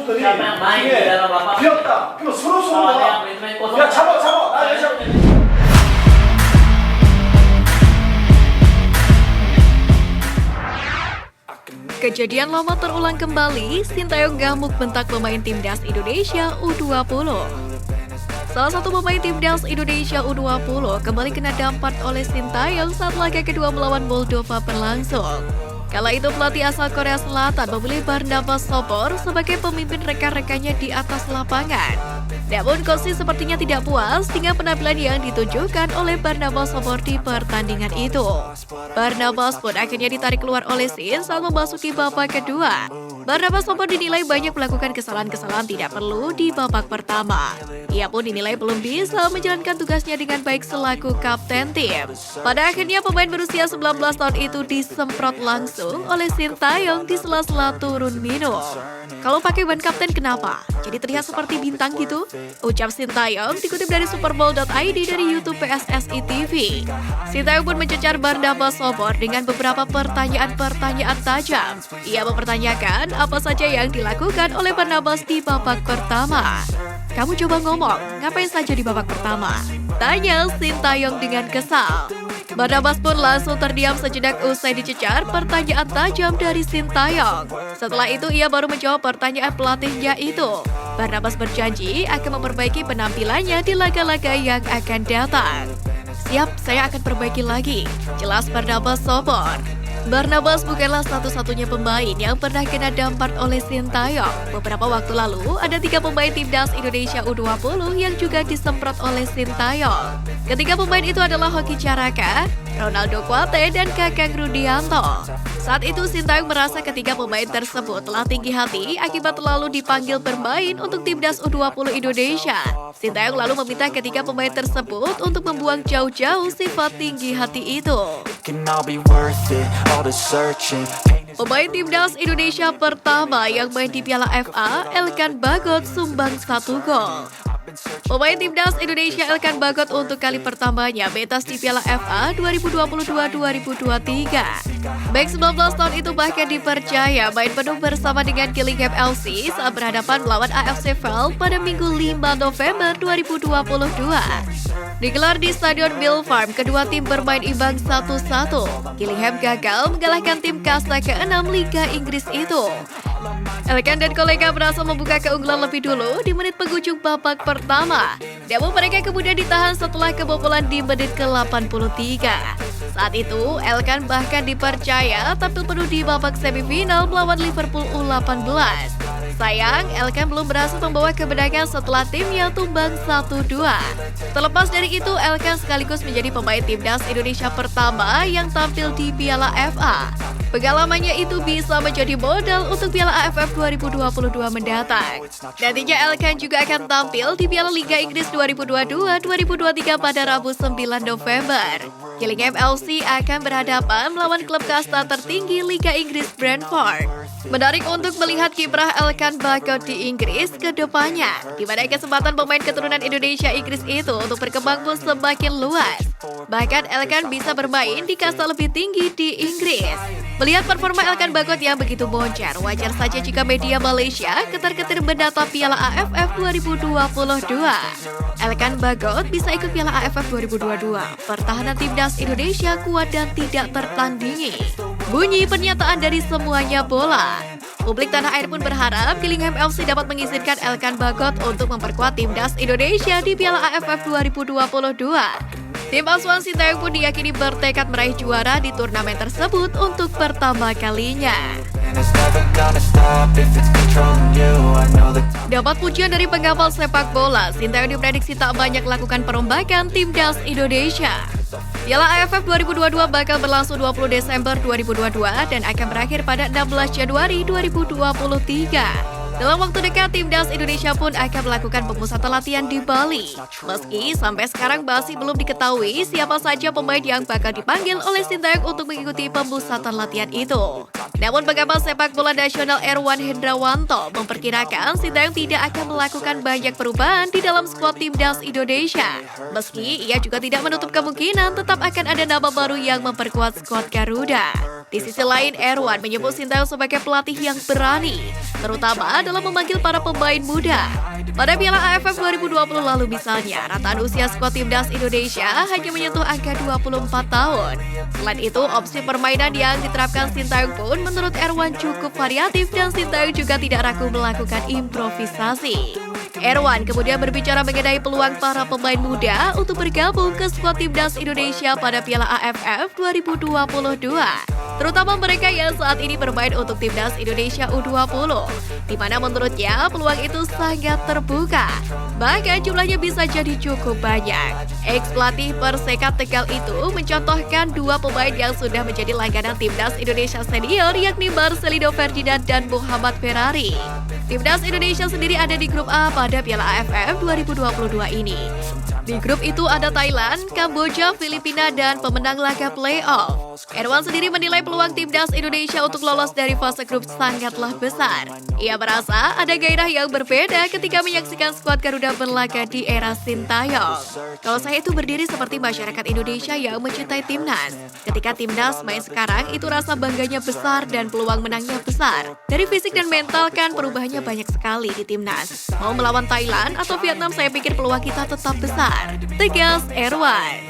선수들이 Siapa yang main di dalam lapangan? 비었다. 그리고 서로 Kalau ada yang 서로가 main kosong, 야 잡아 나 여자 Kejadian lama terulang kembali, Sintayong gamuk bentak pemain timnas Indonesia U20. Salah satu pemain timnas Indonesia U20 kembali kena dampar oleh Sintayong saat laga kedua melawan Moldova berlangsung. Kala itu pelatih asal Korea Selatan memilih Barnabas Sopor sebagai pemimpin rekan-rekannya di atas lapangan. Namun Kosi sepertinya tidak puas dengan penampilan yang ditunjukkan oleh Barnabas Sopor di pertandingan itu. Barnabas pun akhirnya ditarik keluar oleh Sin saat memasuki babak kedua. Barnabas Sopor dinilai banyak melakukan kesalahan-kesalahan tidak perlu di babak pertama. Ia pun dinilai belum bisa menjalankan tugasnya dengan baik selaku kapten tim. Pada akhirnya pemain berusia 19 tahun itu disemprot langsung oleh Sintayong di sela-sela turun minum. Kalau pakai ban kapten kenapa? Jadi terlihat seperti bintang gitu? Ucap Sintayong dikutip dari superbowl.id dari YouTube PSSI TV. Sintayong pun mencecar Barnabas Sopor dengan beberapa pertanyaan-pertanyaan tajam. Ia mempertanyakan apa saja yang dilakukan oleh Barnabas di babak pertama. Kamu coba ngomong, ngapain saja di babak pertama? Tanya Sintayong dengan kesal. Barnabas pun langsung terdiam sejenak usai dicecar pertanyaan tajam dari Sintayong. Setelah itu ia baru menjawab pertanyaan pelatihnya itu. Barnabas berjanji akan memperbaiki penampilannya di laga-laga yang akan datang. Siap, saya akan perbaiki lagi, jelas Barnabas Sopor. Barnabas bukanlah satu-satunya pemain yang pernah kena dampar oleh Sintayong. Beberapa waktu lalu, ada 3 pemain timnas Indonesia U20 yang juga disemprot oleh Sintayong. Ketiga pemain itu adalah Hoki Caraka, Ronaldo Kuate, dan Kakang Rudianto. Saat itu Sintayong merasa ketiga pemain tersebut telah tinggi hati akibat terlalu dipanggil bermain untuk timnas U20 Indonesia. Sintayong lalu meminta ketiga pemain tersebut untuk membuang jauh-jauh sifat tinggi hati itu. Pemain timnas Indonesia pertama yang main di Piala FA, Elkan Bagot sumbang 1 gol. Pemain timnas Indonesia Elkan Bagot untuk kali pertamanya pentas di Piala FA 2022-2023. Bek 19 tahun itu bahkan dipercaya main penuh bersama dengan Gillingham FC saat berhadapan melawan AFC Veld pada Minggu 5 November 2022. Digelar di Stadion Mill Farm, kedua tim bermain imbang 1-1. Gillingham gagal mengalahkan tim kasta ke-6 Liga Inggris itu. Elkan dan kolega berhasil membuka keunggulan lebih dulu di menit penghujung babak pertama. Namun mereka kemudian ditahan setelah kebobolan di menit ke-83. Saat itu, Elkan bahkan dipercaya tampil penuh di babak semifinal melawan Liverpool U18. Sayang, Elkan belum berhasil membawa kemenangan setelah timnya tumbang 1-2. Terlepas dari itu, Elkan sekaligus menjadi pemain timnas Indonesia pertama yang tampil di Piala FA. Pengalamannya itu bisa menjadi modal untuk Piala AFF 2022 mendatang. Nantinya Elkan juga akan tampil di Piala Liga Inggris 2022-2023 pada Rabu 9 November. Gillingham FC akan berhadapan melawan klub kasta tertinggi Liga Inggris Brentford. Menarik untuk melihat kiprah Elkan Bagot di Inggris ke depannya, di mana kesempatan pemain keturunan Indonesia Inggris itu untuk berkembang pun semakin luas. Bahkan Elkan bisa bermain di kasta lebih tinggi di Inggris. Melihat performa Elkan Bagot yang begitu moncer, wajar saja jika media Malaysia ketar-ketir mendata Piala AFF 2022. Elkan Bagot bisa ikut Piala AFF 2022. Pertahanan timnas Indonesia kuat dan tidak tertandingi. Bunyi pernyataan dari semuanya bola. Publik tanah air pun berharap Gillingham FC dapat mengizinkan Elkan Bagot untuk memperkuat timnas Indonesia di Piala AFF 2022. Tim asuhan Sintayong pun diyakini bertekad meraih juara di turnamen tersebut untuk pertama kalinya. Dapat pujian dari penghafal sepak bola, Sintayong diprediksi tak banyak lakukan perombakan timnas Indonesia. Piala AFF 2022 bakal berlangsung 20 Desember 2022 dan akan berakhir pada 16 Januari 2023. Dalam waktu dekat, timnas Indonesia pun akan melakukan pemusatan latihan di Bali. Meski sampai sekarang masih belum diketahui siapa saja pemain yang bakal dipanggil oleh Sintayong untuk mengikuti pemusatan latihan itu. Namun pengamat sepak bola nasional Erwan Hendrawanto memperkirakan Sintayong tidak akan melakukan banyak perubahan di dalam skuad timnas Indonesia. Meski ia juga tidak menutup kemungkinan tetap akan ada nama baru yang memperkuat skuad Garuda. Di sisi lain, Erwan menyebut Sintayong sebagai pelatih yang berani, terutama dalam memanggil para pemain muda. Pada Piala AFF 2020 lalu misalnya, rataan usia skuad timnas Indonesia hanya menyentuh angka 24 tahun. Selain itu, opsi permainan yang diterapkan Sintayong pun menurut Erwan cukup variatif dan Sintayong juga tidak ragu melakukan improvisasi. Erwan kemudian berbicara mengenai peluang para pemain muda untuk bergabung ke skuad timnas Indonesia pada Piala AFF 2022. Terutama mereka yang saat ini bermain untuk timnas Indonesia U20, di mana menurutnya peluang itu sangat terbuka. Bahkan jumlahnya bisa jadi cukup banyak. Ex-pelatih Persekat Tegal itu mencontohkan dua pemain yang sudah menjadi langganan timnas Indonesia senior, yakni Marcelino Ferdinand dan Muhammad Ferrari. Timnas Indonesia sendiri ada di grup A pada Piala AFF 2022 ini. Di grup itu ada Thailand, Kamboja, Filipina, dan pemenang laga playoff. Erwan sendiri menilai peluang timnas Indonesia untuk lolos dari fase grup sangatlah besar. Ia merasa ada gairah yang berbeda ketika menyaksikan skuad Garuda berlaga di era Sintayong. Kalau saya itu berdiri seperti masyarakat Indonesia yang mencintai timnas. Ketika timnas main sekarang, itu rasa bangganya besar dan peluang menangnya besar. Dari fisik dan mental kan perubahannya banyak sekali di timnas. Mau melawan Thailand atau Vietnam, saya pikir peluang kita tetap besar. Tegas Erwan.